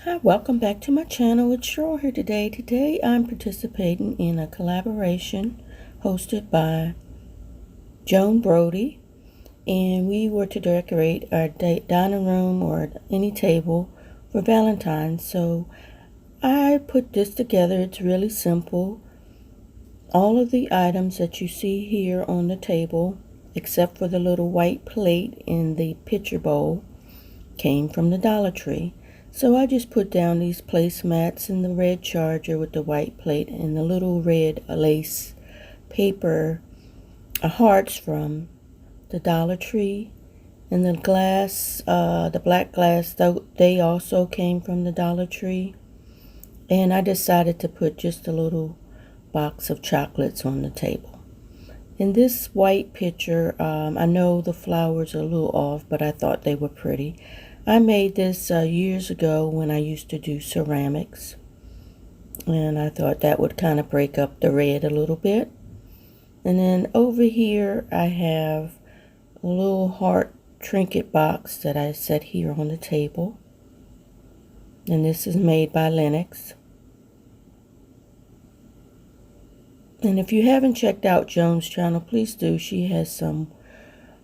Hi, welcome back to my channel. It's Cheryl here today. Today I'm participating in a collaboration hosted by Joan Brodie, and we were to decorate our dining room or any table for Valentine's. So I put this together. It's really simple. All of the items that you see here on the table, except for the little white plate in the pitcher bowl, came from the Dollar Tree. So I just put down these placemats and the red charger with the white plate and the little red lace paper hearts from the Dollar Tree. And the glass, the black glass, they also came from the Dollar Tree. And I decided to put just a little box of chocolates on the table. In this white picture, I know the flowers are a little off, but I thought they were pretty. I made this years ago when I used to do ceramics, and I thought that would kind of break up the red a little bit. And then over here I have a little heart trinket box that I set here on the table, and this is made by Lennox. And if you haven't checked out Joan's channel, please do. She has some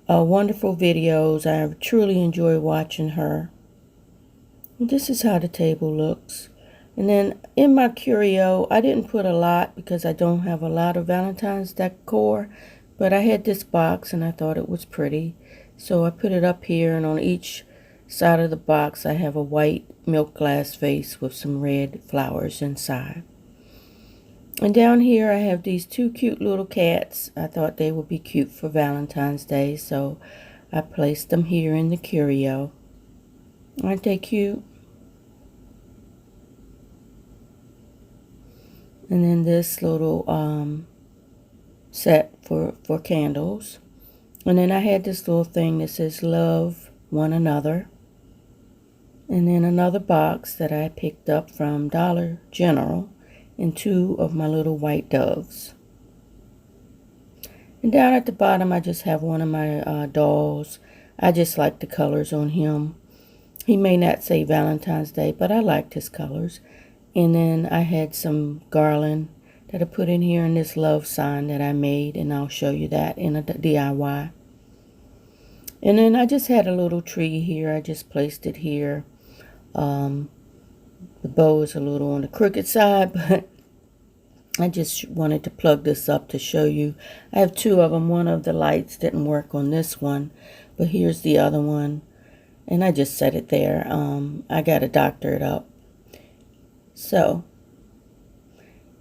wonderful videos. I truly enjoy watching her. This is how the table looks. And then in my curio, I didn't put a lot because I don't have a lot of Valentine's decor, but I had this box and I thought it was pretty. So I put it up here, and on each side of the box I have a white milk glass vase with some red flowers inside. And down here I have these two cute little cats. I thought they would be cute for Valentine's Day, so I placed them here in the curio. Aren't they cute? And then this little set for candles. And then I had this little thing that says love one another. And then another box that I picked up from Dollar General, and two of my little white doves. And down at the bottom I just have one of my dolls. I just like the colors on him. He may not say Valentine's Day, but I liked his colors. And then I had some garland that I put in here, and this love sign that I made, and I'll show you that in a DIY. And then I just had a little tree here. I just placed it here. The bow is a little on the crooked side, but I just wanted to plug this up to show you. I have two of them. One of the lights didn't work on this one, but here's the other one. And I just set it there. I got to doctor it up. So,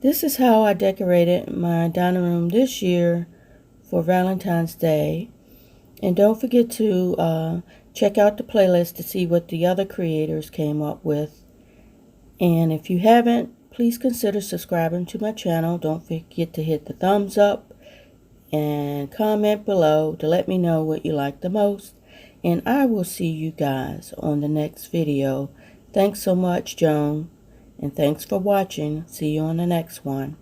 this is how I decorated my dining room this year for Valentine's Day. And don't forget to check out the playlist to see what the other creators came up with. And if you haven't, please consider subscribing to my channel. Don't forget to hit the thumbs up and comment below to let me know what you like the most. And I will see you guys on the next video. Thanks so much, Joan. And thanks for watching. See you on the next one.